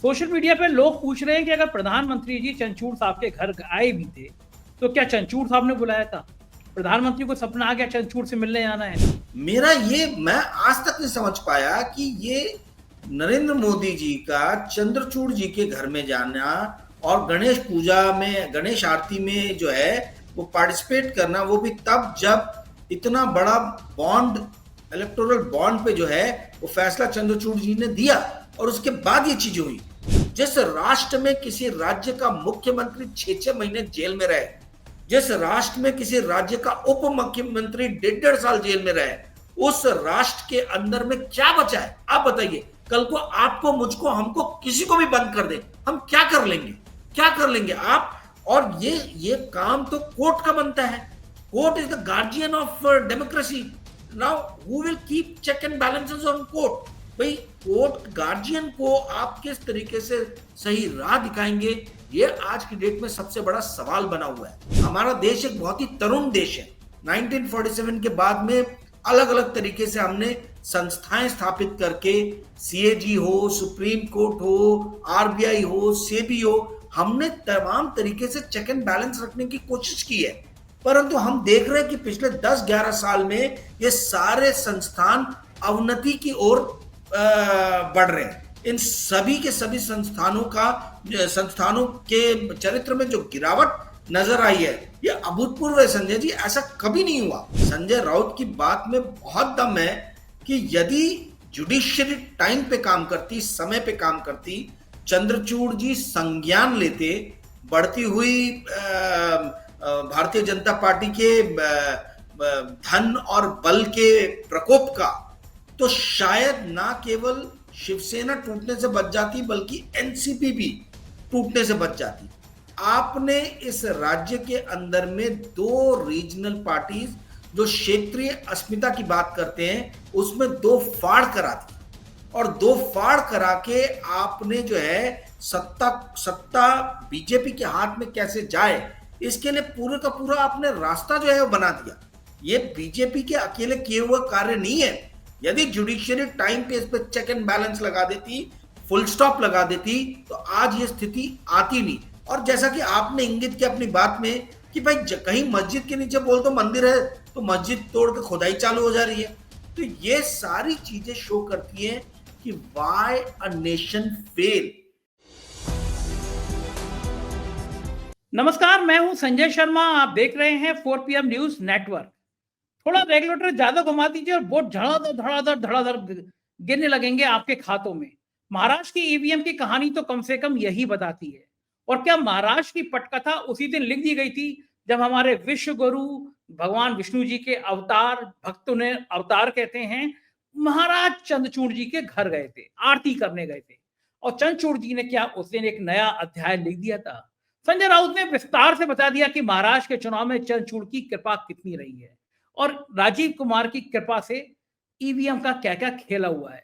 Social media पे लोग पूछ रहे हैं कि अगर प्रधानमंत्री जी चंद्रचूड़ साहब के घर आए भी थे तो क्या चंद्रचूड़ साहब ने बुलाया था? प्रधानमंत्री को सपना आ गया चंद्रचूड़ से मिलने जाना है। मैं आज तक नहीं समझ पाया कि ये नरेंद्र मोदी जी का चंद्रचूड़ जी के घर में जाना और गणेश पूजा में, गणेश आरती में जो है वो पार्टिसिपेट करना, वो भी तब जब इतना बड़ा बॉन्ड, इलेक्टोरल बॉन्ड पे जो है वो फैसला चंद्रचूड़ जी ने दिया और उसके बाद ये चीजें हुई। जिस राष्ट्र में किसी राज्य का मुख्यमंत्री 6-6 महीने जेल में रहे, जिस राष्ट्र में किसी राज्य का उप मुख्यमंत्री 1.5 साल जेल में रहे, उस राष्ट्र के अंदर में क्या बचा है? आप बताइए। कल को आपको, मुझको, हमको, किसी को भी बंद कर दे, हम क्या कर लेंगे? क्या कर लेंगे आप? और ये काम तो कोर्ट का बनता है। Court is the guardian of democracy. Now who will keep check and balances on court? भाई, कोर्ट गार्जियन को आप किस तरीके से सही राह दिखाएंगे, ये आज की डेट में सबसे बड़ा सवाल बना हुआ है। हमारा देश एक बहुत ही तरुण देश है। 1947 के बाद में अलग अलग तरीके से हमने संस्थाएं स्थापित करके, सीएजी हो, सुप्रीम कोर्ट हो, आरबीआई हो, सेबी हो, हमने तमाम तरीके से चेक एंड बैलेंस रखने की कोशिश की है। परंतु हम देख रहे हैं कि पिछले 10-11 साल में ये सारे संस्थान अवनति की ओर बढ़ रहे हैं। इन सभी के सभी संस्थानों के चरित्र में जो गिरावट नजर आई है, ये अभूतपूर्व है। संजय जी, ऐसा कभी नहीं हुआ। संजय राउत की बात में बहुत दम है कि यदि जुडिशियरी टाइम पे काम करती, समय पे काम करती, चंद्रचूड़ जी संज्ञान लेते बढ़ती हुई भारतीय जनता पार्टी के धन और बल के प्रकोप का, तो शायद ना केवल शिवसेना टूटने से बच जाती बल्कि एनसीपी भी टूटने से बच जाती। आपने इस राज्य के अंदर में 2 रीजनल पार्टीज जो क्षेत्रीय अस्मिता की बात करते हैं, उसमें 2 फाड़ करा दी और 2 फाड़ करा के आपने जो है सत्ता बीजेपी के हाथ में कैसे जाए, इसके लिए पूरे का पूरा आपने रास्ता जो है वो बना दिया। ये बीजेपी के अकेले किए हुए कार्य नहीं है। यदि जुडिशियरी टाइम पे इस पे चेक एंड बैलेंस लगा देती, फुल स्टॉप लगा देती, तो आज ये स्थिति आती नहीं। और जैसा कि आपने इंगित किया अपनी बात में कि भाई कहीं मस्जिद के नीचे बोल तो मंदिर है, तो मस्जिद तोड़ के खुदाई चालू हो जा रही है। तो ये सारी चीजें शो करती हैं कि व्हाई अ नेशन फेल। नमस्कार, मैं हूं संजय शर्मा। आप देख रहे हैं 4 PM न्यूज नेटवर्क। थोड़ा रेगुलेटर ज्यादा घुमा दीजिए और वोट धड़ाधड़ धड़ाधड़ गिरने लगेंगे आपके खातों में। महाराष्ट्र की ईवीएम की कहानी तो कम से कम यही बताती है। और क्या महाराष्ट्र की पटकथा उसी दिन लिख दी गई थी जब हमारे विश्व गुरु भगवान विष्णु जी के अवतार, भक्त उन्हें अवतार कहते हैं, महाराज चंद्रचूड़ जी के घर गए थे, आरती करने गए थे। और चंद्रचूड़ जी ने क्या उस दिन एक नया अध्याय लिख दिया था। संजय राउत ने विस्तार से बता दिया कि महाराष्ट्र के चुनाव में चंद्रचूड़ की कृपा कितनी रही है और राजीव कुमार की कृपा से ईवीएम का क्या क्या खेला हुआ है।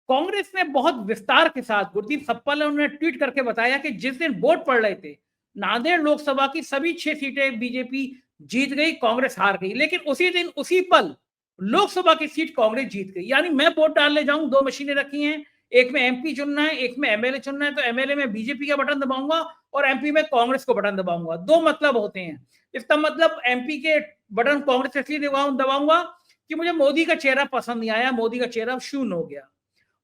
कांग्रेस ने बहुत विस्तार के साथ, गुरदीप सप्पल ने उन्हें ट्वीट करके बताया कि जिस दिन वोट पड़ रहे थे, नांदेड़ लोकसभा की सभी 6 सीटें बीजेपी जीत गई, कांग्रेस हार गई। लेकिन उसी दिन उसी पल लोकसभा की सीट कांग्रेस जीत गई। यानी मैं वोट डालने जाऊं, 2 मशीनें रखी हैं, एक में एमपी चुनना है, एक में एमएलए चुनना है, तो एमएलए में बीजेपी का बटन दबाऊंगा और एमपी में कांग्रेस को बटन दबाऊंगा। 2 मतलब होते हैं। इसका मतलब एमपी के बटन कांग्रेस इसलिए दबाऊंगा कि मुझे मोदी का चेहरा पसंद नहीं आया, मोदी का चेहरा शून्य हो गया।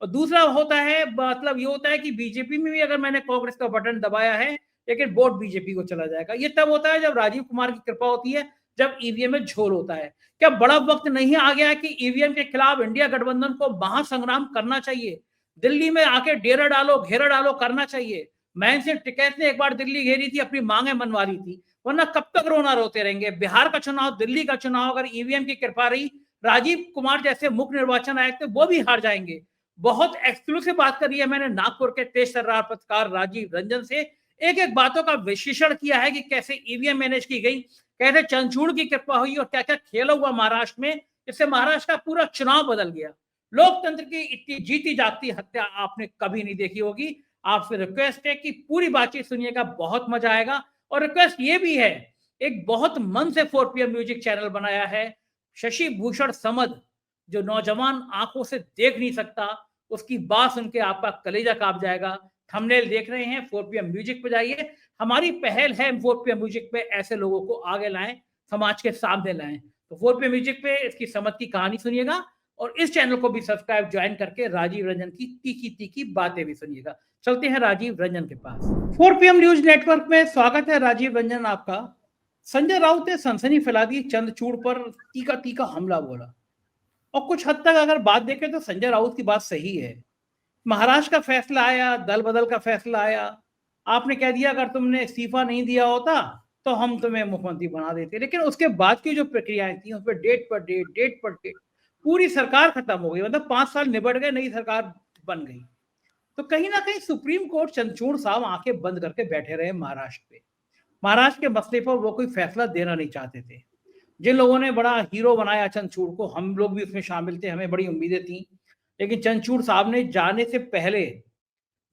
और दूसरा होता है, मतलब ये होता है कि बीजेपी में भी अगर मैंने कांग्रेस का बटन दबाया है, लेकिन वोट बीजेपी को चला जाएगा। ये तब होता है जब राजीव कुमार की कृपा होती है, जब ईवीएम में झोल होता है। क्या बड़ा वक्त नहीं आ गया कि ईवीएम के खिलाफ इंडिया गठबंधन को महासंग्राम करना चाहिए? दिल्ली में आके डेरा डालो, घेरा डालो करना चाहिए। मैन सिंह टिकैत ने एक बार दिल्ली घेरी थी, अपनी मांगे मनवा ली थी, वरना कब तक रोना रोते रहेंगे। बिहार का चुनाव, दिल्ली का चुनाव, अगर ईवीएम की कृपा रही, राजीव कुमार जैसे मुख्य निर्वाचन आयुक्त थे, वो भी हार जाएंगे। बहुत एक्सक्लूसिव बात करी है मैंने नागपुर के तेज तर्रार पत्रकार राजीव रंजन से। एक एक बातों का विश्लेषण किया है कि कैसे ईवीएम मैनेज की गई, कैसे चंद्रचूड़ की कृपा हुई और क्या क्या खेला हुआ महाराष्ट्र में, जिससे महाराष्ट्र का पूरा चुनाव बदल गया। लोकतंत्र की इतनी जीती जागती हत्या आपने कभी नहीं देखी होगी। आपसे रिक्वेस्ट है कि पूरी बातचीत सुनिएगा, बहुत मजा आएगा। और रिक्वेस्ट ये भी है, एक बहुत मन से 4 PM म्यूजिक चैनल बनाया है शशि भूषण समद, जो नौजवान आंखों से देख नहीं सकता, उसकी बात सुन के आपका कलेजा कांप जाएगा। थंबनेल देख रहे हैं, 4 PM म्यूजिक पे जाइए। हमारी पहल है 4 PM म्यूजिक पे ऐसे लोगों को आगे लाएं, समाज के सामने लाएं। तो 4 PM म्यूजिक पे इसकी समझ की कहानी सुनिएगा और इस चैनल को भी सब्सक्राइब ज्वाइन करके राजीव रंजन की तीखी तीखी बातें भी सुनिएगा। चलते हैं राजीव रंजन के पास। 4 PM न्यूज नेटवर्क में स्वागत है राजीव रंजन आपका। संजय राउत ने सनसनी फैला दी, चंद्रचूड़ पर तीखा तीखा हमला बोला और कुछ हद तक अगर बात देखें तो संजय राउत की बात सही है। महाराष्ट्र का फैसला आया, दल बदल का फैसला आया, आपने कह दिया अगर तुमने इस्तीफा नहीं दिया होता तो हम तुम्हें मुख्यमंत्री बना देते, लेकिन उसके बाद की जो प्रक्रियाएं थी उस पर डेट पर डेट पूरी सरकार खत्म हो गई। मतलब 5 साल निबट गए, नई सरकार बन गई। तो कहीं ना कहीं सुप्रीम कोर्ट चंद्रचूड़ साहब आंखें बंद करके बैठे रहे महाराष्ट्र पे। महाराष्ट्र के मसले पर वो कोई फैसला देना नहीं चाहते थे। जिन लोगों ने बड़ा हीरो बनाया चंद्रचूड़ को, हम लोग भी उसमें शामिल थे, हमें बड़ी उम्मीदें थी, लेकिन चंद्रचूड़ साहब ने जाने से पहले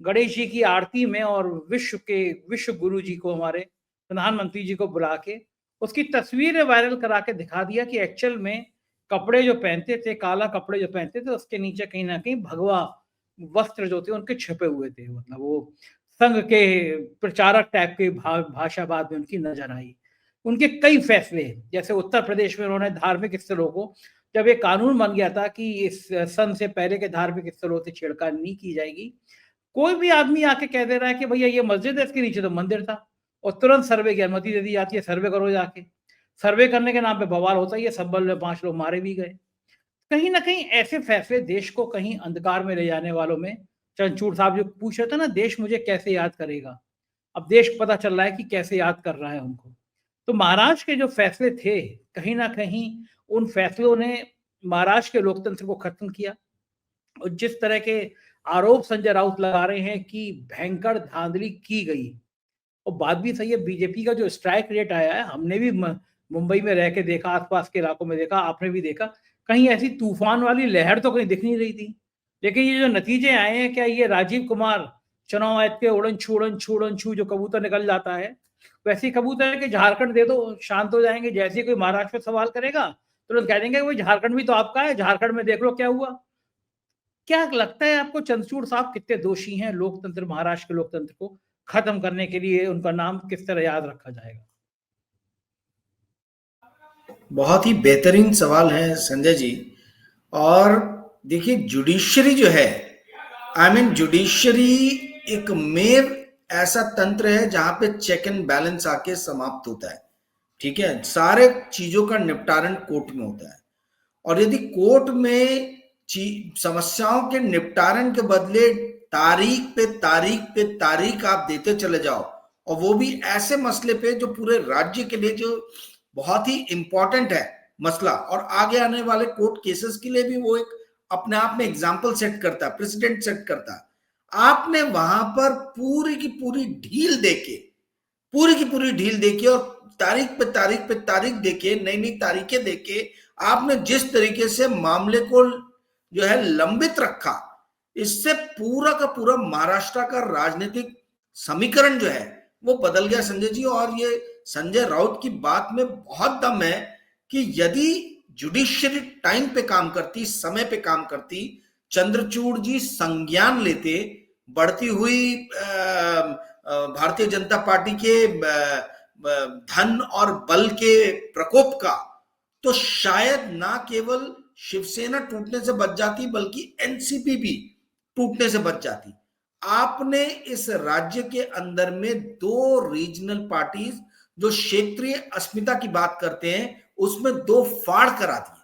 गणेश जी की आरती में और विश्व गुरु जी को, हमारे प्रधानमंत्री जी को बुला के उसकी तस्वीरें वायरल करा के दिखा दिया कि एक्चुअल में कपड़े जो पहनते थे, काला कपड़े जो पहनते थे, उसके नीचे कहीं ना कहीं भगवा वस्त्र जो थे उनके छिपे हुए थे। मतलब वो संघ के प्रचारक टाइप की भाषा बाद में उनकी नजर आई। उनके कई फैसले, जैसे उत्तर प्रदेश में उन्होंने धार्मिक स्थलों को, जब एक कानून बन गया था कि इस सन से पहले के धार्मिक स्थलों से छेड़खानी नहीं की जाएगी, कोई भी आदमी आके कह दे रहा है कि भैया ये मस्जिद है, इसके नीचे तो मंदिर था, और तुरंत सर्वे की अनुमति दे दी जाती है, सर्वे करो जाके। सर्वे करने के नाम पे बवाल होता ही है, संभल में 5 लोग मारे भी गए। कहीं ना कहीं ऐसे फैसले देश को कहीं अंधकार में ले जाने वालों में, चंद्रचूड़ साहब जो पूछ रहे थे ना, देश मुझे कैसे याद करेगा, अब देश को पता चल रहा है कि कैसे याद कर रहा है उनको। तो महाराष्ट्र के जो फैसले थे, कहीं ना कहीं उन फैसलों ने महाराष्ट्र के लोकतंत्र को खत्म किया। और जिस तरह के आरोप संजय राउत लगा रहे हैं कि भयंकर धांधली की गई, और बात भी सही है, बीजेपी का जो स्ट्राइक रेट आया है, हमने भी मुंबई में रह के देखा, आसपास के इलाकों में देखा, आपने भी देखा, कहीं ऐसी तूफान वाली लहर तो कहीं दिख नहीं रही थी। लेकिन ये जो नतीजे आए हैं, क्या ये राजीव कुमार चुनाव आयोग के उड़न छू जो कबूतर निकल जाता है, वैसे कबूतर है कि झारखंड दे दो शांत हो जाएंगे। जैसे कोई महाराष्ट्र पे सवाल करेगा तुरंत कह देंगे वो झारखंड भी तो आपका है, झारखंड में देख लो क्या हुआ। क्या लगता है आपको चंद्रचूड़ साहब कितने दोषी हैं? लोकतंत्र, महाराष्ट्र के लोकतंत्र को खत्म करने के लिए उनका नाम किस तरह याद रखा जाएगा? बहुत ही बेहतरीन सवाल है संजय जी। और देखिए, जुडिशरी जो है, जुडिशरी एक मेव ऐसा तंत्र है जहां पे चेक एंड बैलेंस आके समाप्त होता है। ठीक है, सारे चीजों का निपटारण कोर्ट में होता है, और यदि कोर्ट में समस्याओं के निपटारण के बदले तारीख पे तारीख आप देते चले जाओ, और वो भी ऐसे मसले पे जो पूरे राज्य के लिए जो बहुत ही इंपॉर्टेंट है मसला, और आगे आने वाले कोर्ट केसेस के लिए भी वो एक अपने आप में एग्जाम्पल सेट करता है, प्रेसिडेंट सेट करता है। आपने वहां पर पूरी की पूरी ढील देके और तारीख पे तारीख देके, नई नई तारीखें देके आपने जिस तरीके से मामले को जो है लंबित रखा, इससे पूरा का पूरा महाराष्ट्र का राजनीतिक समीकरण जो है वो बदल गया संजय जी। और ये संजय राउत की बात में बहुत दम है कि यदि जुडिशरी टाइम पे काम करती, समय पे काम करती, चंद्रचूड़ जी संज्ञान लेते बढ़ती हुई भारतीय जनता पार्टी के धन और बल के प्रकोप का, तो शायद ना केवल शिवसेना टूटने से बच जाती बल्कि एनसीपी भी टूटने से बच जाती। आपने इस राज्य के अंदर में 2 रीजनल पार्टीज जो क्षेत्रीय अस्मिता की बात करते हैं उसमें 2 फाड़ करा दिए,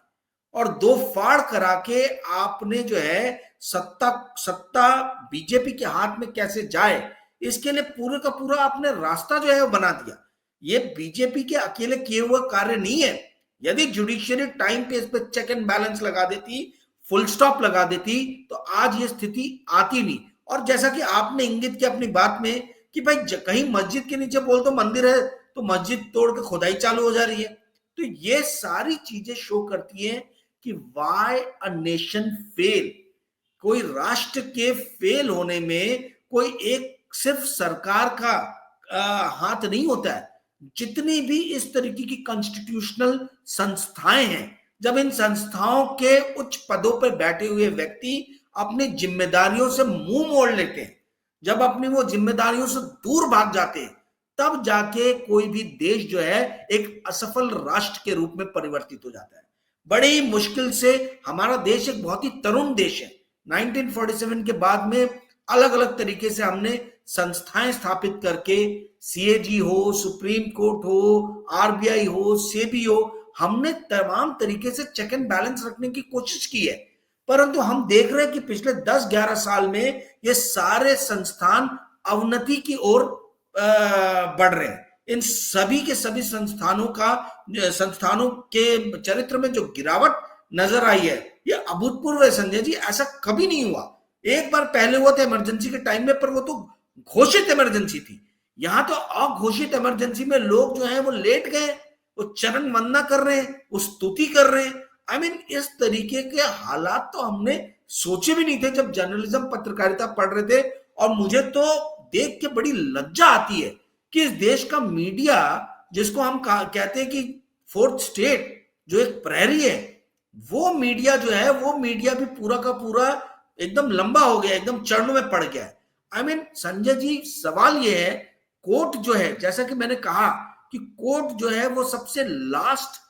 और 2 फाड़ करा के आपने जो है सत्ता बीजेपी के हाथ में कैसे जाए, इसके लिए पूरे का पूरा आपने रास्ता जो है वो बना दिया। ये बीजेपी के अकेले किए हुए कार्य नहीं है। यदि जुडिशियरी टाइम पे इस पे चेक एंड बैलेंस लगा देती, फुल स्टॉप लगा देती, तो आज ये स्थिति आती नहीं। और जैसा कि आपने इंगित किया अपनी बात में कि भाई कहीं मस्जिद के नीचे बोल तो मंदिर है, तो मस्जिद तोड़ के खुदाई चालू हो जा रही है। तो ये सारी चीजें शो करती हैं कि व्हाई अ नेशन फेल। कोई राष्ट्र के फेल होने में कोई एक सिर्फ सरकार का हाथ नहीं होता है। जितनी भी इस तरीके की कॉन्स्टिट्यूशनल संस्थाएं हैं, जब इन संस्थाओं के उच्च पदों पर बैठे हुए व्यक्ति अपनी जिम्मेदारियों से मुंह मोड़ लेते हैं, जब अपनी वो जिम्मेदारियों से दूर भाग जाते हैं, तब जाके कोई भी देश जो है एक असफल राष्ट्र के रूप में परिवर्तित हो जाता है। बड़ी मुश्किल से हमारा देश एक बहुत ही तरुण देश है। 1947 के बाद में अलग अलग तरीके से हमने संस्थाएं स्थापित करके, सीएजी हो, सुप्रीम कोर्ट हो, आरबीआई हो, सेबी हो, हमने तमाम तरीके से चेक एंड बैलेंस रखने की कोशिश की है। परंतु हम देख रहे हैं कि पिछले 10-11 साल में ये सारे संस्थान अवनति की ओर बढ़ रहे हैं। इन सभी के सभी संस्थानों के चरित्र में जो गिरावट नजर आई है, ये अभूतपूर्व है संजय जी। ऐसा कभी नहीं हुआ। एक बार पहले हुआ था इमरजेंसी के टाइम में, पर वो तो घोषित इमरजेंसी थी। यहां तो अघोषित इमरजेंसी में लोग जो है वो लेट गए, वो चरण वंदना कर रहे हैं, वो स्तुति कर रहे हैं। आई मीन इस तरीके के हालात तो हमने सोचे भी नहीं थे जब जर्नलिज्म पत्रकारिता पढ़ रहे थे। और मुझे तो देख के बड़ी लज्जा आती है कि इस देश का मीडिया, जिसको हम कहते हैं कि फोर्थ स्टेट, जो एक प्रहरी है, वो मीडिया जो है, वो मीडिया भी पूरा का पूरा एकदम लंबा हो गया, एकदम चरणों में पड़ गया है। आई मीन संजय जी, सवाल ये है, कोर्ट जो है, जैसा कि मैंने कहा कि कोर्ट जो है वो सबसे लास्ट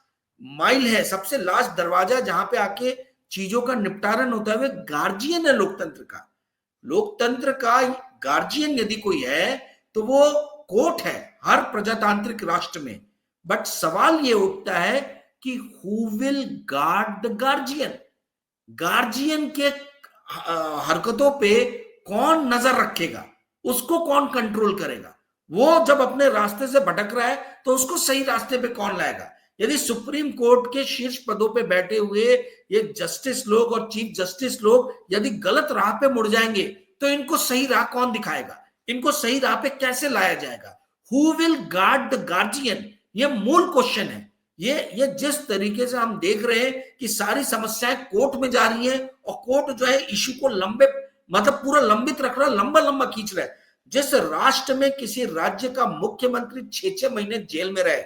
माइल है, सबसे लास्ट दरवाजा जहां पे आके चीजों का निपटारण होता है। वे गार्जियन है लोकतंत्र का। लोकतंत्र का गार्जियन यदि कोई है तो वो कोर्ट है हर प्रजातांत्रिक राष्ट्र में। बट सवाल ये उठता है कि who will guard the guardian? Guardian के हरकतों पे कौन नजर रखेगा? उसको कौन कंट्रोल करेगा? वो जब अपने रास्ते से भटक रहा है तो उसको सही रास्ते पे कौन लाएगा? यदि सुप्रीम कोर्ट के शीर्ष पदों पे बैठे हुए ये जस्टिस लोग और चीफ जस्टिस लोग यदि गलत राह पे मुड़ जाएंगे तो इनको सही राह कौन दिखाएगा? इनको सही राह पे कैसे लाया जाएगा? Who will guard the guardian? ये मूल क्वेश्चन है। ये जिस तरीके से हम देख रहे हैं कि सारी समस्याएं कोर्ट में जा रही हैं और कोर्ट जो है इशू को लंबे, मतलब पूरा लंबित रख रहा है, लंबा लंबा खींच रहा है। जिस राष्ट्र में किसी राज्य का मुख्यमंत्री 6-6 महीने जेल में रहे,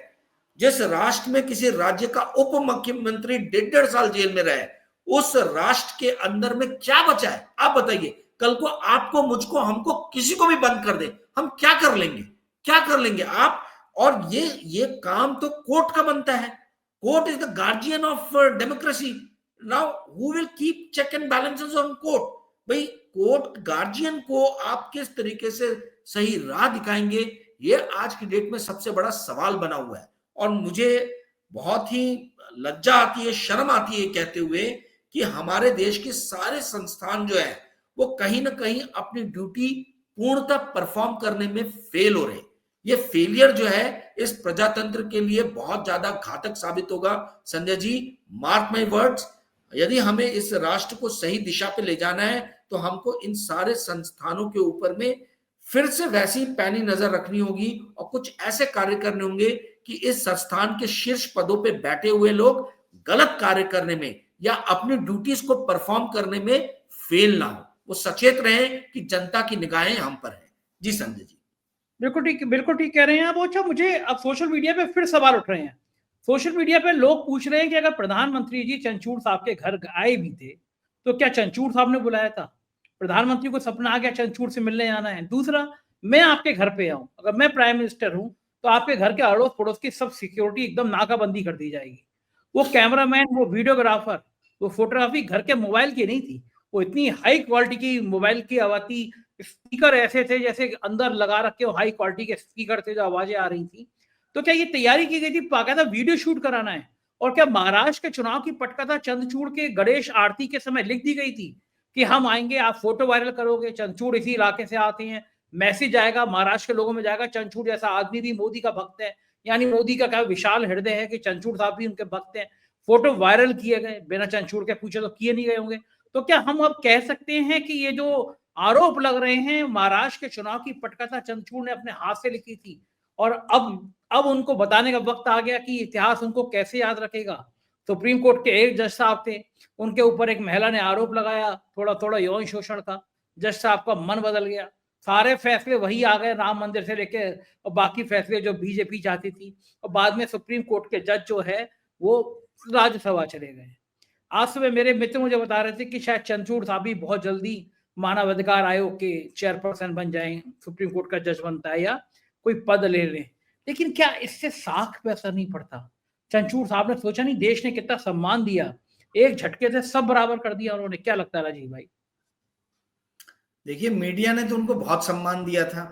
जिस राष्ट्र में किसी राज्य का उप मुख्यमंत्री 1.5 साल जेल में रहे, उस राष्ट्र के अंदर में क्या बचा है? आप बताइए। कल को आपको, मुझको, हमको, किसी को भी बंद कर दे, हम क्या कर लेंगे? क्या कर लेंगे आप? और ये काम तो कोर्ट का बनता है। Court is the guardian of democracy. Now who will keep check and balances on court? भाई, कोर्ट गार्जियन को आप किस तरीके से सही राह दिखाएंगे? ये आज की डेट में सबसे बड़ा सवाल बना हुआ है। और मुझे बहुत ही लज्जा आती है, शर्म आती है कहते हुए कि हमारे देश के सारे संस्थान जो है वो कहीं ना कहीं अपनी ड्यूटी पूर्णतः परफॉर्म करने में फेल हो रहे। ये फेलियर जो है इस प्रजातंत्र के लिए बहुत ज्यादा घातक साबित होगा Sanjay ji. Mark my words, यदि हमें इस राष्ट्र को सही दिशा पे ले जाना है तो हमको इन सारे संस्थानों के ऊपर में फिर से वैसी पैनी नजर रखनी होगी और कुछ ऐसे कार्य करने होंगे कि इस संस्थान के शीर्ष पदों पे बैठे हुए लोग गलत कार्य करने में या अपनी ड्यूटीज को परफॉर्म करने में फेल ना हो। वो सचेत रहे कि जनता की निगाहें हम पर है। जी संजय जी, बिल्कुल ठीक कह रहे हैं आप। अच्छा, मुझे अब सोशल मीडिया पे फिर सवाल उठ रहे हैं। सोशल मीडिया पे लोग पूछ रहे हैं कि अगर प्रधानमंत्री जी चंचूड़ साहब के घर आए भी थे तो क्या चंचूड़ साहब ने बुलाया था? प्रधानमंत्री को सपना आ गया चंचूड़ से मिलने आना है। दूसरा, मैं आपके घर पे आऊं, अगर मैं प्राइम मिनिस्टर हूं तो आपके घर के अड़ोस पड़ोस की सब सिक्योरिटी एकदम नाकाबंदी कर दी जाएगी। वो कैमरामैन, वो वीडियोग्राफर, वो फोटोग्राफी घर के मोबाइल की नहीं थी, वो इतनी हाई क्वालिटी की मोबाइल की आवाज थी। स्पीकर ऐसे थे जैसे अंदर लगा रखे हो, हाई क्वालिटी के स्पीकर थे जो आवाजें आ रही थी। तो क्या ये तैयारी की गई थी बाकायदा वीडियो शूट कराना है? और क्या महाराष्ट्र के चुनाव की पटकथा चंद्रचूड़ के गणेश आरती के समय लिख दी गई थी कि हम आएंगे, आप फोटो वायरल करोगे, चंद्रचूड़ इसी इलाके से आते हैं, मैसेज आएगा महाराष्ट्र के लोगों में जाएगा, चंद्रचूड़ जैसा आदमी भी मोदी का भक्त है, यानी मोदी का क्या विशाल हृदय है कि चंद्रचूड़ साहब भी उनके भक्त हैं। फोटो वायरल किए गए, बिना चंद्रचूड़ के पूछे तो किए नहीं गए होंगे। तो क्या हम अब कह सकते हैं कि ये जो आरोप लग रहे हैं महाराष्ट्र के चुनाव की पटकथा चंद्रचूड़ ने अपने हाथ से लिखी थी और अब उनको बताने का वक्त आ गया कि इतिहास उनको कैसे याद रखेगा? सुप्रीम कोर्ट के एक जज साहब थे, उनके ऊपर एक महिला ने आरोप लगाया थोड़ा थोड़ा यौन शोषण का, जज साहब का मन बदल गया, सारे फैसले वही आ गए राम मंदिर से लेके और बाकी फैसले जो बीजेपी चाहती थी, और बाद में सुप्रीम कोर्ट के जज जो है वो राज्यसभा चले गए। आज सुबह मेरे मित्र मुझे बता रहे थे कि शायद चंद्रचूड़ साहब भी बहुत जल्दी मानव अधिकार आयोग के चेयरपर्सन बन जाएं, सुप्रीम कोर्ट का जज बनता है या कोई पद ले लें। लेकिन क्या इससे साख पे असर नहीं पड़ता? चंद्रचूड़ साहब ने सोचा नहीं देश ने कितना सम्मान दिया, एक झटके से सब बराबर कर दिया उन्होंने। क्या लगता है राजीव भाई? देखिए, मीडिया ने तो उनको बहुत सम्मान दिया था,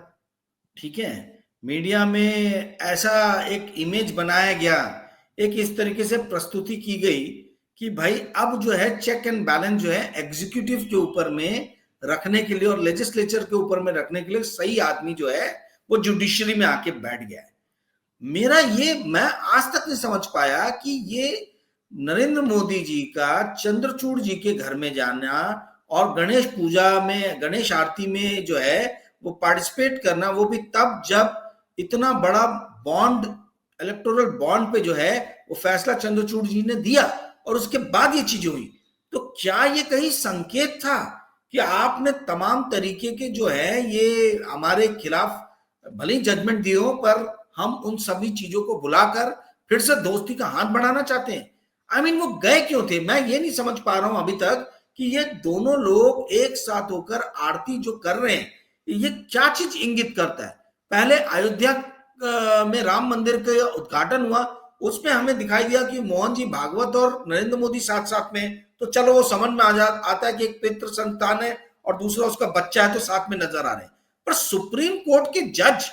ठीक है। मीडिया में ऐसा एक इमेज बनाया गया, एक इस तरीके से प्रस्तुति की गई कि भाई अब जो है चेक एंड बैलेंस जो है एग्जीक्यूटिव के ऊपर में रखने के लिए और लेजिस्लेचर के ऊपर में रखने के लिए सही आदमी जो है वो जुडिशरी में आके बैठ गया है। मेरा ये, मैं आज तक नहीं समझ पाया कि ये नरेंद्र मोदी जी का चंद्रचूड़ जी के घर में जाना और गणेश पूजा में, गणेश आरती में जो है वो पार्टिसिपेट करना, वो भी तब जब इतना बड़ा बॉन्ड, इलेक्टोरल बॉन्ड पे जो है वो फैसला चंद्रचूड़ जी ने दिया और उसके बाद ये चीज हुई, तो क्या ये कहीं संकेत था कि आपने तमाम तरीके के जो है ये हमारे खिलाफ भले ही जजमेंट दिए हो, पर हम उन सभी चीजों को बुलाकर फिर से दोस्ती का हाथ बढ़ाना चाहते हैं? आई मीन वो गए क्यों थे? मैं ये नहीं समझ पा रहा हूं अभी तक कि ये दोनों लोग एक साथ होकर आरती जो कर रहे हैं, ये क्या चीज इंगित करता है? पहले अयोध्या में राम मंदिर का उद्घाटन हुआ, उसमें हमें दिखाई दिया कि मोहन जी भागवत और नरेंद्र मोदी साथ साथ में, तो चलो वो समझ में आता है कि एक पितृ संतान है और दूसरा उसका बच्चा है, तो साथ में नजर आ रहे हैं। पर सुप्रीम कोर्ट के जज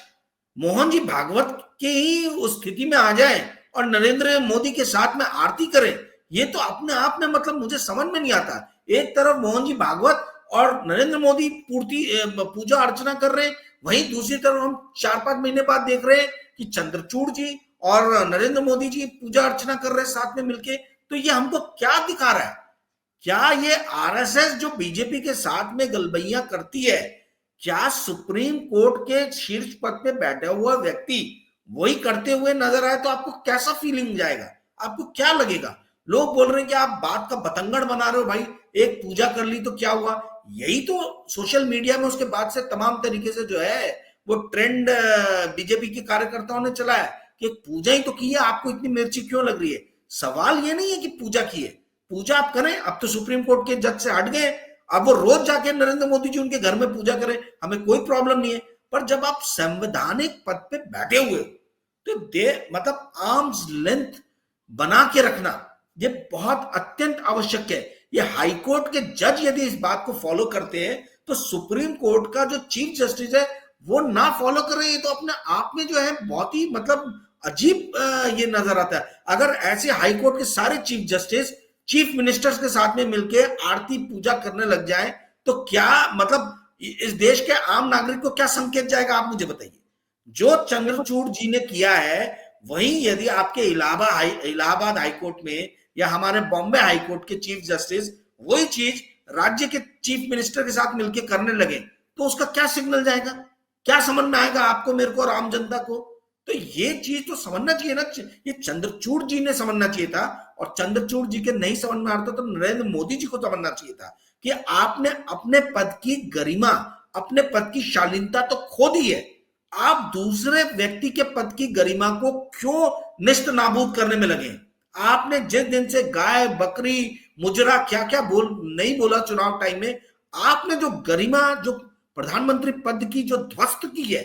मोहन जी भागवत के ही उस स्थिति में आ जाए और नरेंद्र मोदी के साथ में आरती करें, ये तो अपने आप में मतलब मुझे समझ में नहीं आता। एक तरफ मोहन जी भागवत और नरेंद्र मोदी पूजा अर्चना कर रहे हैं, वहीं दूसरी तरफ हम 4-5 महीने बाद देख रहे हैं कि चंद्रचूड़ जी और नरेंद्र मोदी जी पूजा अर्चना कर रहे हैं साथ में मिलके। तो ये हमको क्या दिखा रहा है? क्या ये आरएसएस जो बीजेपी के साथ में गलबैया करती है, क्या सुप्रीम कोर्ट के शीर्ष पद पे बैठा हुआ व्यक्ति वही करते हुए नजर आए तो आपको कैसा फीलिंग जाएगा? आपको क्या लगेगा? लोग बोल रहे हैं कि आप बात का बतंगड़ बना रहे हो, भाई एक पूजा कर ली तो क्या हुआ? यही तो सोशल मीडिया में उसके बाद से तमाम तरीके से जो है वो ट्रेंड बीजेपी के कार्यकर्ताओं ने चलाया कि पूजा ही तो की है, आपको इतनी मिर्ची क्यों लग रही है? सवाल ये नहीं है कि पूजा की है, पूजा आप करें, अब तो सुप्रीम कोर्ट के जज से हट गए, अब वो रोज जाके नरेंद्र मोदी जी उनके घर में पूजा करें, हमें कोई प्रॉब्लम नहीं है। पर जब आप संवैधानिक पद पे बैठे हुए हो तो मतलब आर्म्स लेंथ बना के रखना ये बहुत अत्यंत आवश्यक है। ये हाईकोर्ट के जज यदि इस बात को फॉलो करते हैं तो सुप्रीम कोर्ट का जो चीफ जस्टिस है वो ना फॉलो कर रहे हैं, तो अपने आप में जो है बहुत ही मतलब अजीब ये नजर आता है। अगर ऐसे हाईकोर्ट के सारे चीफ जस्टिस चीफ मिनिस्टर्स के साथ में मिलके आरती पूजा करने लग जाए तो क्या मतलब इस देश के आम नागरिक को क्या संकेत जाएगा? आप मुझे बताइए। जो चंद्रचूड़ जी ने किया है वही यदि आपके इलाहाबाद हाईकोर्ट में या हमारे बॉम्बे हाईकोर्ट के चीफ जस्टिस वही चीज राज्य के चीफ मिनिस्टर के साथ मिलकर करने लगे तो उसका क्या सिग्नल जाएगा? क्या समझ में आएगा आपको, मेरे को और आम जनता को? तो ये चीज तो समझना चाहिए ना, ये चंद्रचूड़ जी ने समझना चाहिए था। और चंद्रचूड़ जी के नहीं समझ में आता तो नरेंद्र मोदी जी को समझना चाहिए था कि आपने अपने पद की गरिमा, अपने पद की शालीनता तो खो दी है, आप दूसरे व्यक्ति के पद की गरिमा को क्यों निस्त नाबूद करने में लगे? आपने जिस दिन से गाय बकरी मुजरा क्या क्या नहीं बोला चुनाव टाइम में, आपने जो गरिमा, जो प्रधानमंत्री पद की जो ध्वस्त की है,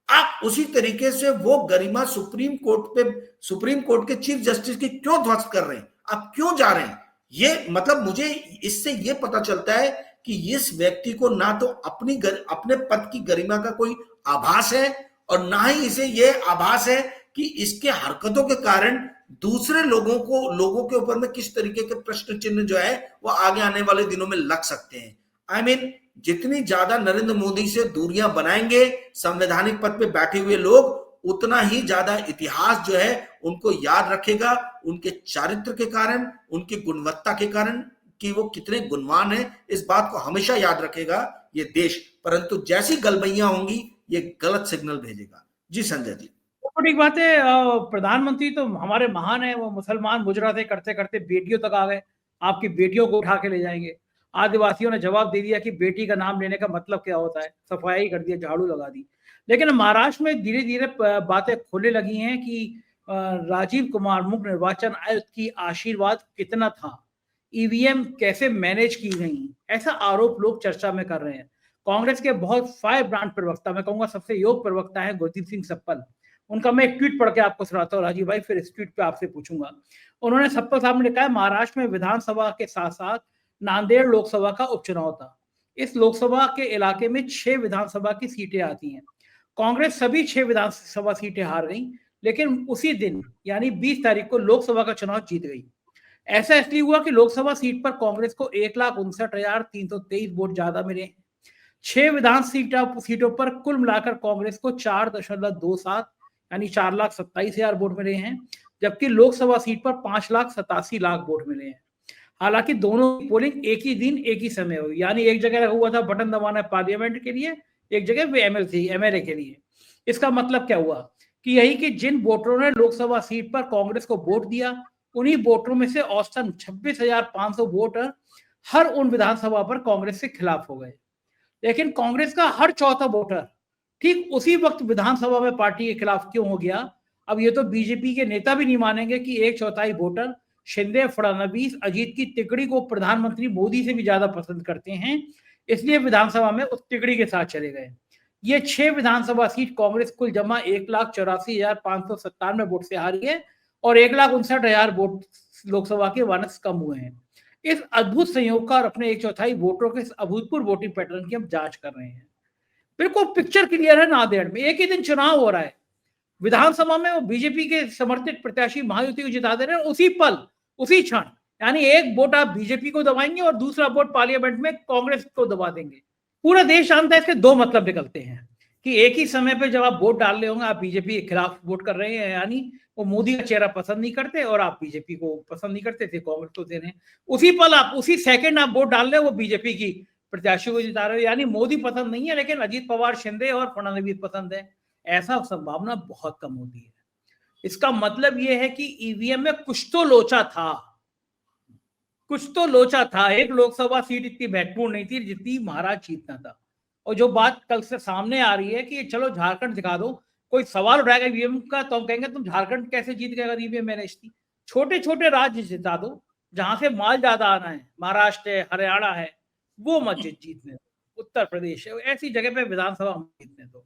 आप उसी तरीके से वो गरिमा सुप्रीम कोर्ट के चीफ जस्टिस की क्यों ध्वस्त कर रहे हैं? आप क्यों जा रहे हैं? ये मतलब मुझे इससे ये पता चलता है कि इस व्यक्ति को ना तो अपने पद की गरिमा का कोई आभास है और ना ही इसे ये आभास है कि इसके हरकतों के कारण दूसरे लोगों के ऊपर में किस तरीके के प्रश्न चिन्ह जो है वो आगे आने वाले दिनों में लग सकते हैं। आई मीन जितनी ज्यादा नरेंद्र मोदी से दूरियां बनाएंगे संवैधानिक पद पे बैठे हुए लोग, उतना ही ज्यादा इतिहास जो है उनको याद रखेगा, उनके चारित्र के कारण, उनकी गुणवत्ता के कारण कि वो कितने गुणवान है, इस बात को हमेशा याद रखेगा ये देश। परंतु जैसी गलबैयां होंगी ये गलत सिग्नल भेजेगा। जी संजय जी। तो ठीक बात है। प्रधानमंत्री तो हमारे महान है, वो मुसलमान मुजरा थे, करते करते बेटियों तक आ गए, आपकी बेटियों को उठा के ले जाएंगे। आदिवासियों ने जवाब दे दिया कि बेटी का नाम लेने का मतलब क्या होता है, सफाई कर दिया, झाड़ू लगा दी। लेकिन महाराष्ट्र में धीरे धीरे बातें खुलने लगी हैं कि राजीव कुमार मुख्य निर्वाचन आयुक्त की आशीर्वाद कितना था, ईवीएम कैसे मैनेज की गई, ऐसा आरोप लोग चर्चा में कर रहे हैं। कांग्रेस के बहुत फायर ब्रांड प्रवक्ता, मैं कहूंगा सबसे योग्य प्रवक्ता है गुरदीप सिंह सप्पल। उनका मैं एक ट्वीट पढ़ के आपको सुनाता हूँ राजीव भाई, फिर इस ट्वीट पे आपसे पूछूंगा। उन्होंने सप्पल साहब ने लिखा है, महाराष्ट्र में विधानसभा के साथ साथ नांदेड़ लोकसभा का उपचुनाव था। इस लोकसभा के इलाके में 6 विधानसभा की सीटें आती हैं। कांग्रेस सभी 6 विधानसभा सीटें हार गई, लेकिन उसी दिन यानी 20 तारीख को लोकसभा का चुनाव जीत गई। ऐसा इसलिए हुआ कि लोकसभा सीट पर कांग्रेस को 1,59,323 वोट ज्यादा मिले। 6 विधान सीटों पर कुल मिलाकर कांग्रेस को 4.27 यानी 4,27,000 वोट मिले हैं, जबकि लोकसभा सीट पर 5,87,00,000 वोट मिले हैं। हालांकि दोनों की पोलिंग एक ही दिन एक ही समय हुई, यानी एक जगह हुआ था बटन दबाना पार्लियामेंट के लिए, एक जगह एमएलए के लिए। इसका मतलब क्या हुआ कि यही कि जिन वोटरों ने लोकसभा सीट पर कांग्रेस को वोट दिया, उन्हीं वोटरों में से औसतन 26,500 वोटर हर उन विधानसभा पर कांग्रेस के खिलाफ हो गए। लेकिन कांग्रेस का हर चौथा वोटर ठीक उसी वक्त विधानसभा में पार्टी के खिलाफ क्यों हो गया, अब ये तो बीजेपी के नेता भी नहीं मानेंगे कि 1/4 वोटर शिंदे, फडणवीस, अजीत की तिकड़ी को प्रधानमंत्री मोदी से भी ज्यादा पसंद करते हैं, इसलिए विधानसभा में उस तिकड़ी के साथ चले गए। ये 6 विधानसभा सीट कांग्रेस कुल जमा 1,84,597 वोट से हारी है और 1,59,000 वोट लोकसभा के वानस कम हुए हैं। इस अद्भुत संयोग का और अपने 1/4 वोटरों के इस अभूतपूर्व वोटिंग पैटर्न की हम जांच कर रहे हैं। बिल्कुल पिक्चर क्लियर है, नांदेड़ में एक ही दिन चुनाव हो रहा है, विधानसभा में वो बीजेपी के समर्थित प्रत्याशी महायुति को जिता दे रहे हैं, उसी पल उसी क्षण, यानी एक वोट आप बीजेपी को दबाएंगे और दूसरा वोट पार्लियामेंट में कांग्रेस को दबा देंगे। पूरा देश जानता है इसके दो मतलब निकलते हैं कि एक ही समय पे जब आप वोट डाल रहे होंगे, आप बीजेपी के खिलाफ वोट कर रहे हैं, यानी वो मोदी का चेहरा पसंद नहीं करते और आप बीजेपी को पसंद नहीं करते थे, कांग्रेस को दे रहे हैं। उसी पल आप उसी सेकंड आप वोट डाल रहे हो, वो बीजेपी की प्रत्याशी को जिता रहे हो, यानी मोदी पसंद नहीं है लेकिन अजीत पवार, शिंदे और फडणवीस पसंद है। ऐसा संभावना बहुत कम होती है। इसका मतलब यह है कि ईवीएम में कुछ तो लोचा था, कुछ तो लोचा था। एक लोकसभा सीट इतनी महत्वपूर्ण नहीं थी जितनी महाराष्ट्र जीतना था। और जो बात कल से सामने आ रही है कि चलो झारखंड दिखा दो, कोई सवाल उठाएगा ईवीएम का तो हम कहेंगे तुम झारखंड कैसे जीत गए अगर ईवीएम मैनेज थी। छोटे छोटे राज्य जिता दो जहां से माल ज्यादा आना है, महाराष्ट्र है, हरियाणा है, वो मत जीतने दो, उत्तर प्रदेश है, ऐसी जगह पे विधानसभा जीतने दो।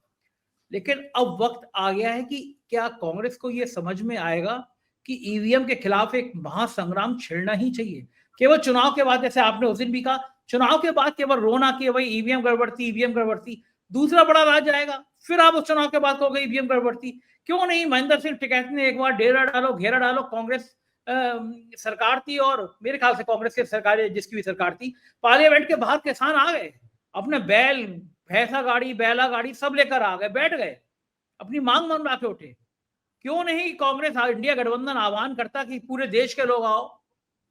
लेकिन अब वक्त आ गया है कि क्या कांग्रेस को यह समझ में आएगा कि ईवीएम के खिलाफ एक महासंग्राम छिड़ना ही चाहिए। केवल चुनाव के बाद, जैसे आपने उस दिन भी कहा, चुनाव के बाद केवल रोना कि भाई ईवीएम गड़बड़ थी, ईवीएम गड़बड़ थी, दूसरा बड़ा राज्य आएगा फिर आप उस चुनाव के बाद कहोगे ईवीएम गड़बड़ थी। क्यों नहीं? महेंद्र सिंह टिकैत ने एक बार डेरा डालो, घेरा डालो, कांग्रेस सरकार थी और मेरे ख्याल से कांग्रेस की सरकार, जिसकी भी सरकार थी, पार्लियामेंट के बाहर किसान आ गए, अपने बैल, भैंसा गाड़ी, बैला गाड़ी सब लेकर आ गए, बैठ गए, अपनी मांग मनवा के उठे। क्यों नहीं कांग्रेस इंडिया गठबंधन आह्वान करता कि पूरे देश के लोग आओ,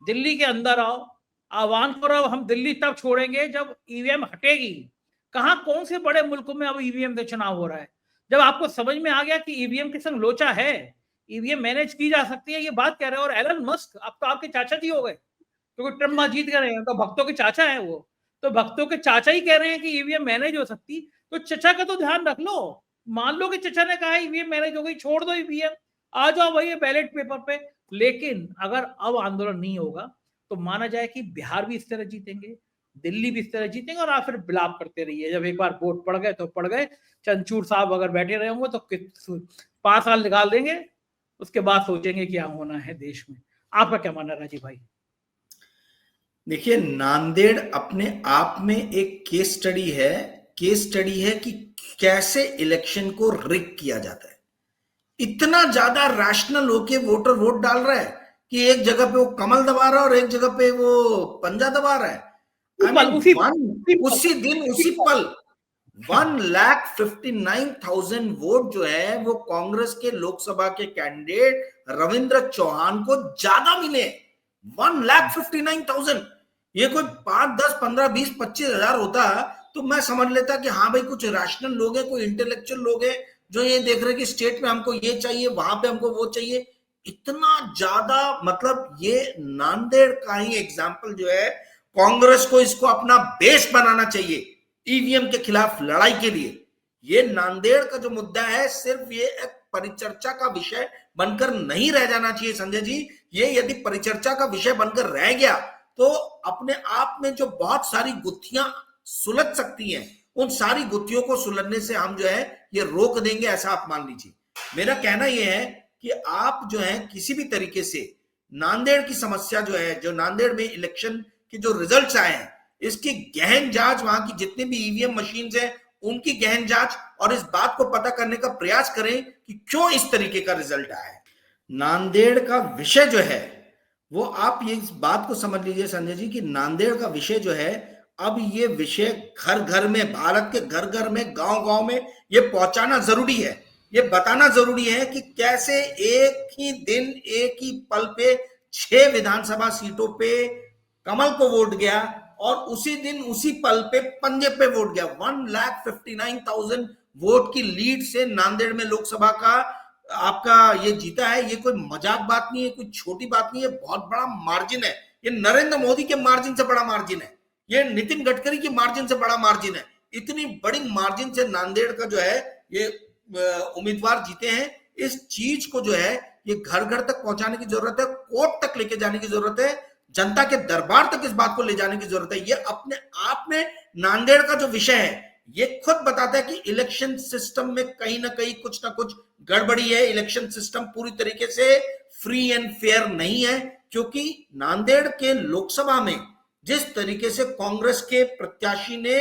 दिल्ली के अंदर आओ, आह्वान करो, हम दिल्ली तब छोड़ेंगे जब ईवीएम हटेगी। कहां, कौन से बड़े मुल्कों में अब ईवीएम से चुनाव हो रहा है? जब आपको समझ में आ गया कि ईवीएम के संग लोचा है, ईवीएम मैनेज की जा सकती है, ये बात कह रहे हैं। और एलन मस्क अब तो आपके चाचा जी हो गए, क्योंकि ट्रम्प जीत गए हैं, तो भक्तों के चाचा है वो, तो भक्तों के चाचा ही कह रहे हैं कि ईवीएम मैनेज हो सकती, तो चचा का तो ध्यान रख लो। मान लो कि चचा ने कहा ईवीएम मैनेज हो गई, छोड़ दो ईवीएम, आ जाओ वही बैलेट पेपर पे। लेकिन अगर अब आंदोलन नहीं होगा तो माना जाए कि बिहार भी इस तरह जीतेंगे, दिल्ली भी इस तरह जीतेंगे, और आप फिर बिलाप करते रहिए। जब एक बार वोट पड़ गए तो पड़ गए। चंचूर साहब अगर बैठे रहे होंगे तो 5 साल निकाल देंगे, उसके बाद सोचेंगे क्या होना है देश में। आपका क्या मानना है राजीव भाई? देखिए, नांदेड़ अपने आप में एक केस स्टडी है कि कैसे इलेक्शन को रिग किया जाता है। इतना ज्यादा रैशनल होके वोटर वोट डाल रहा है कि एक जगह पे वो कमल दबा रहा है और एक जगह पे वो पंजा दबा रहा है। उसी दिन उसी पल 1,59,000 वोट जो है वो कांग्रेस के लोकसभा के कैंडिडेट रविंद्र चौहान को ज्यादा मिले। 1,59,000। ये कोई 5, 10, 15, 20, 25 हजार होता तो मैं समझ लेता कि हाँ भाई कुछ रैशनल लोग हैं, कोई इंटेलेक्चुअल लोग हैं जो ये देख रहे कि स्टेट में हमको ये चाहिए, वहां पे हमको वो चाहिए। इतना ज्यादा, मतलब ये नांदेड़ का ही एग्जाम्पल जो है, कांग्रेस को इसको अपना बेस बनाना चाहिए ईवीएम के खिलाफ लड़ाई के लिए। ये नांदेड़ का जो मुद्दा है सिर्फ ये एक परिचर्चा का विषय बनकर नहीं रह जाना चाहिए संजय जी। ये यदि परिचर्चा का विषय बनकर रह गया तो अपने आप में जो बहुत सारी गुत्थियां सुलझ सकती हैं, उन सारी गुत्थियों को सुलझने से हम जो है ये रोक देंगे, ऐसा आप मान लीजिए। मेरा कहना यह है कि आप जो है किसी भी तरीके से नांदेड़ की समस्या जो है, जो नांदेड़ में इलेक्शन के जो रिजल्ट्स आए हैं, इसकी गहन जांच, वहां की जितनी भी ईवीएम मशीन्स हैं उनकी गहन जांच, और इस बात को पता करने का प्रयास करें कि क्यों इस तरीके का रिजल्ट आया है। नांदेड़ का विषय जो है वो, आप ये इस बात को समझ लीजिए संजय जी कि नांदेड़ का विषय जो है, अब ये विषय घर घर में, भारत के घर घर में, गांव गांव में ये पहुंचाना जरूरी है। ये बताना जरूरी है कि कैसे एक ही दिन, एक ही पल पे 6 विधानसभा सीटों पे कमल को वोट गया, और उसी दिन उसी पल पे पंजे पे वोट गया। 1,59,000 वोट की लीड से नांदेड़ में लोकसभा का आपका ये जीता है। ये कोई मजाक बात नहीं है, कोई छोटी बात नहीं है, बहुत बड़ा मार्जिन है। ये नरेंद्र मोदी के मार्जिन से बड़ा मार्जिन है, ये नितिन गडकरी के मार्जिन से बड़ा मार्जिन है। इतनी बड़ी मार्जिन से नांदेड़ का जो है ये उम्मीदवार जीते हैं। इस चीज को जो है ये घर घर तक पहुंचाने की जरूरत है, कोर्ट तक लेके जाने की जरूरत है, जनता के दरबार तक इस बात को ले जाने की जरूरत है। ये अपने आप में नांदेड़ का जो विषय है ये खुद बताता है कि इलेक्शन सिस्टम में कहीं ना कहीं कुछ ना कुछ गड़बड़ी है। इलेक्शन सिस्टम पूरी तरीके से फ्री एंड फेयर नहीं है, क्योंकि नांदेड़ के लोकसभा में जिस तरीके से कांग्रेस के प्रत्याशी ने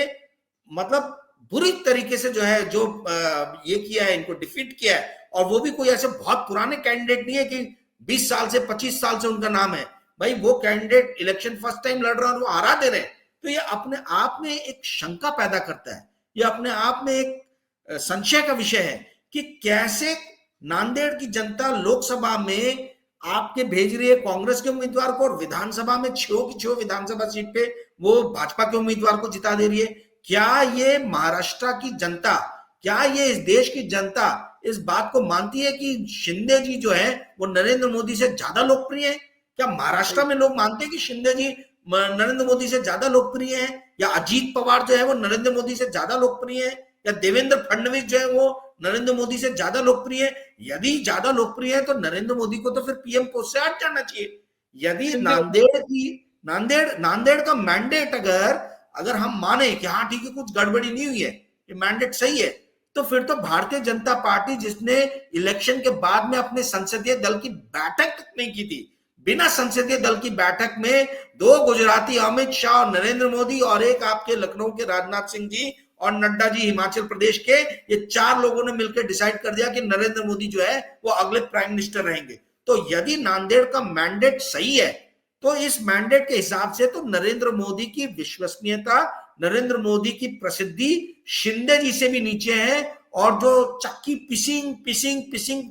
मतलब बुरी तरीके से जो है जो ये किया है, इनको डिफीट किया है, और वो भी कोई ऐसे बहुत पुराने कैंडिडेट नहीं है कि 20 साल से 25 साल से उनका नाम है। भाई वो कैंडिडेट इलेक्शन फर्स्ट टाइम लड़ रहा है और वो हरा दे रहे हैं। तो ये अपने आप में एक शंका पैदा करता है, ये अपने आप में एक संशय का विषय है कि कैसे नांदेड़ की जनता लोकसभा में आपके भेज रही है कांग्रेस के उम्मीदवार को, और विधानसभा में 6 की 6 विधानसभा सीट पे वो भाजपा के उम्मीदवार को जिता दे रही है। क्या ये महाराष्ट्र की जनता, क्या ये इस देश की जनता इस बात को मानती है कि शिंदे जी जो है वो नरेंद्र मोदी से ज्यादा लोकप्रिय है? क्या महाराष्ट्र में लोग मानते हैं कि शिंदे जी नरेंद्र मोदी से ज्यादा लोकप्रिय है, या अजीत पवार जो है वो नरेंद्र मोदी से ज्यादा लोकप्रिय है, या देवेंद्र फडणवीस जो है वो नरेंद्र मोदी से ज्यादा लोकप्रिय है? यदि ज्यादा लोकप्रिय है तो नरेंद्र मोदी को तो फिर पीएम पोस्ट से हट जाना चाहिए। यदि नांदेड़ का मैंडेट अगर हम माने कि हाँ ठीक है कुछ गड़बड़ी नहीं हुई है, ये मैंडेट सही है, तो फिर तो भारतीय जनता पार्टी जिसने इलेक्शन के बाद में अपने संसदीय दल की बैठक तक नहीं की थी, बिना संसदीय दल की बैठक में 2 गुजराती अमित शाह और नरेंद्र मोदी, और एक आपके लखनऊ के राजनाथ सिंह जी और नड्डा जी हिमाचल प्रदेश के, ये 4 लोगों ने मिलकर डिसाइड कर दिया कि नरेंद्र मोदी जो है वो अगले प्राइम मिनिस्टर रहेंगे। तो यदि नांदेड़ का मैंडेट सही है तो इस मैंडेट के हिसाब से तो नरेंद्र मोदी की विश्वसनीयता, नरेंद्र मोदी की प्रसिद्धि शिंदे जी से भी नीचे है, और जो चक्की पिसिंग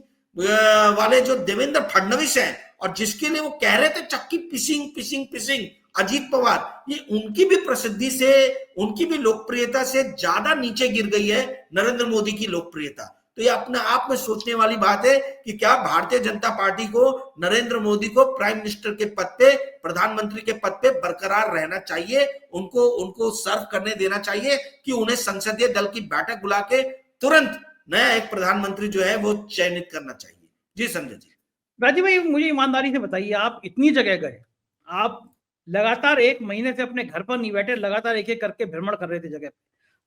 वाले जो देवेंद्र फडणवीस हैं, और जिसके लिए वो कह रहे थे चक्की पिसिंग अजीत पवार, ये उनकी भी प्रसिद्धि से, उनकी भी लोकप्रियता से ज्यादा नीचे गिर गई है नरेंद्र मोदी की लोकप्रियता। तो ये अपने आप में सोचने वाली बात है कि क्या भारतीय जनता पार्टी को नरेंद्र मोदी को प्राइम मिनिस्टर के पद पे, प्रधानमंत्री के पद पे बरकरार रहना चाहिए, उनको सर्व करने देना चाहिए, कि उन्हें संसदीय दल की बैठक बुला के तुरंत नया एक प्रधानमंत्री जो है वो चयनित करना चाहिए। जी संजय जी। राजीव भाई मुझे ईमानदारी से बताइए, आप इतनी जगह गए, आप लगातार 1 महीने से अपने घर पर नहीं बैठे, लगातार एक एक करके भ्रमण कर रहे थे जगह पे।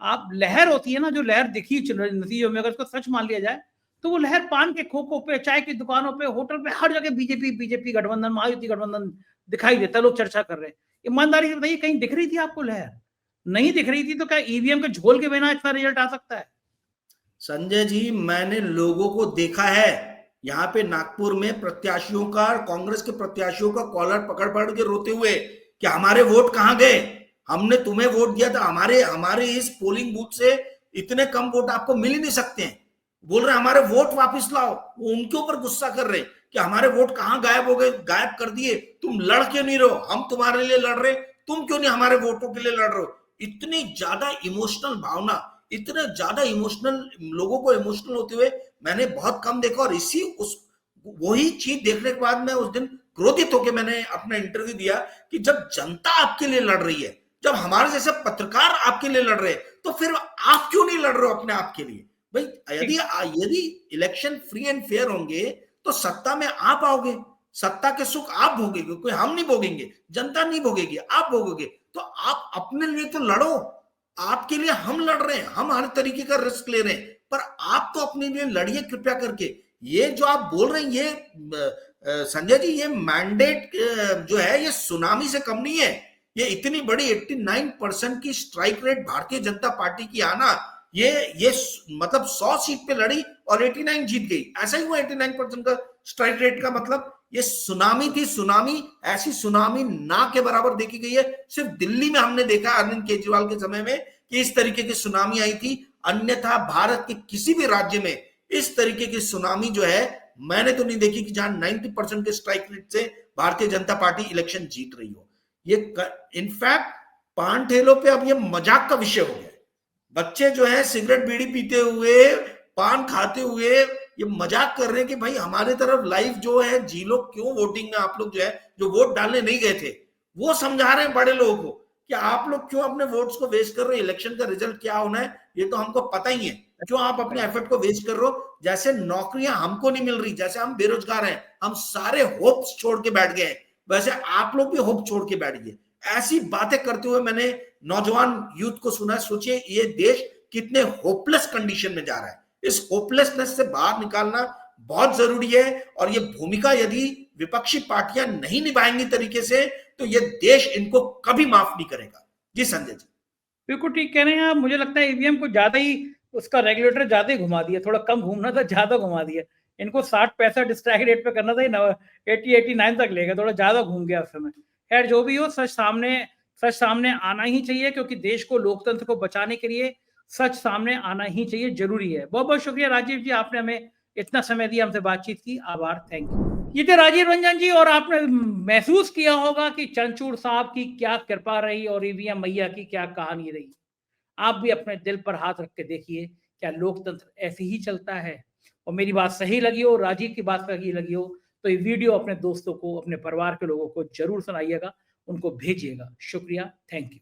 आप लहर होती है ना, जो लहर दिखी नतीजों में, अगर उसको सच मान लिया जाए तो वो लहर पान के खोखों पे, चाय की दुकानों पे, होटल पे, हर जगह बीजेपी गठबंधन, महायुति गठबंधन दिखाई देता है, लोग चर्चा कर रहे हैं। ईमानदारी से बताइए, कहीं दिख रही थी आपको लहर? नहीं दिख रही थी तो क्या ईवीएम के झोल के बिना इतना रिजल्ट आ सकता है? संजय जी, मैंने लोगों को देखा है यहाँ पे नागपुर में प्रत्याशियों का, कांग्रेस के प्रत्याशियों का कॉलर पकड़ के रोते हुए कि हमारे वोट कहाँ गए, हमने तुम्हें वोट दिया था, हमारे इस पोलिंग बूथ से इतने कम वोट आपको मिल ही नहीं सकते हैं, बोल रहे हमारे वोट वापस लाओ। वो उनके ऊपर गुस्सा कर रहे कि हमारे वोट कहाँ गायब हो गए, गायब कर दिए, तुम लड़ क्यों नहीं रहो, हम तुम्हारे लिए लड़ रहे, तुम क्यों नहीं हमारे वोटों के लिए लड़ रहे हो। इतनी ज्यादा इमोशनल भावना, इतने ज्यादा इमोशनल, लोगों को इमोशनल होते हुए मैंने बहुत कम देखा। और वही चीज देखने के बाद मैं उस दिन क्रोधित होकर मैंने अपना इंटरव्यू दिया कि जब जनता आपके लिए लड़ रही है, जब हमारे जैसे पत्रकार आपके लिए लड़ रहे हैं, तो फिर आप क्यों नहीं लड़ रहे हो अपने आप के लिए? भाई यदि इलेक्शन फ्री एंड फेयर होंगे तो सत्ता में आप आओगे, सत्ता के सुख आप भोगेंगे, कोई हम नहीं भोगेंगे, जनता नहीं भोगेगी, आप भोगोगे। तो आप अपने लिए तो लड़ो, आपके लिए हम लड़ रहे हैं, हम हर तरीके का रिस्क ले रहे हैं, पर आप तो अपने लिए लड़िए कृपया करके। ये जो आप बोल रहे हैं ये संजय जी, ये मैंडेट जो है ये सुनामी से कम नहीं है। ये इतनी बड़ी 89% की strike rate Bharatiya Janata party की आना, ये मतलब 100 सीट पे लड़ी और 89 जीत गई, ऐसा ही हुआ। 89% का स्ट्राइक रेट का मतलब ये सुनामी थी, सुनामी ऐसी सुनामी ना के बराबर देखी गई है। सिर्फ दिल्ली में हमने देखा अरविंद केजरीवाल के समय में कि इस तरीके की सुनामी आई थी, अन्यथा भारत के किसी भी राज्य में इस तरीके की सुनामी जो है मैंने तो नहीं देखी कि जहां 90% के स्ट्राइक रेट से भारतीय जनता पार्टी इलेक्शन जीत रही हो। ये इनफैक्ट पान ठेलों पे अब ये मजाक का विषय हो गया। बच्चे जो है सिगरेट बीड़ी पीते हुए, पान खाते हुए ये मजाक कर रहे हैं कि भाई हमारे तरफ लाइव जो है जी लो, क्यों वोटिंग में आप लोग जो है जो वोट डालने नहीं गए थे वो समझा रहे हैं बड़े लोगों को कि आप लोग क्यों अपने वोट्स को वेस्ट कर रहे हो, इलेक्शन का रिजल्ट क्या होना है ये तो हमको पता ही है, क्यों आप अपने एफर्ट को वेस्ट कर रहे हो। जैसे नौकरियां हमको नहीं मिल रही, जैसे हम बेरोजगार हैं, हम सारे होप्स छोड़ के बैठ गए, वैसे आप लोग भी होप छोड़ के बैठ गए। ऐसी बातें करते हुए मैंने नौजवान यूथ को सुना। सोचिए ये देश कितने होपलेस कंडीशन में जा रहा है, इस होपलेसनेस से बाहर निकालना बहुत जरूरी है। और ये भूमिका यदि विपक्षी पार्टियां नहीं निभाएंगी तरीके से तो ये देश इनको कभी माफ नहीं करेगा। जी संजय जी। बिल्कुल ठीक कह रहे हैं आप। मुझे लगता है ईवीएम को ज्यादा ही उसका रेगुलेटर ज्यादा ही घुमा दिया, थोड़ा कम घूमना था, ज्यादा घुमा दिया। इनको 60-65 स्ट्राइक रेट पे करना था, 80-89 तक ले गए, थोड़ा ज्यादा घूम गया उस समय। खैर जो भी हो, सच सामने आना ही चाहिए, क्योंकि देश को, लोकतंत्र को बचाने के लिए सच सामने आना ही चाहिए, जरूरी है। बहुत बहुत शुक्रिया राजीव जी, आपने हमें इतना समय दिया, हमसे बातचीत की, आभार, थैंक यू। ये थे राजीव रंजन जी, और आपने महसूस किया होगा कि चंद्रचूड़ साहब की क्या कृपा रही और ईवीएम मैया की क्या कहानी रही। आप भी अपने दिल पर हाथ रख के देखिए, क्या लोकतंत्र ऐसे ही चलता है? और मेरी बात सही लगी हो, राजीव की बात सही लगी हो, तो ये वीडियो अपने दोस्तों को, अपने परिवार के लोगों को जरूर सुनाइएगा, उनको भेजिएगा। शुक्रिया, थैंक यू।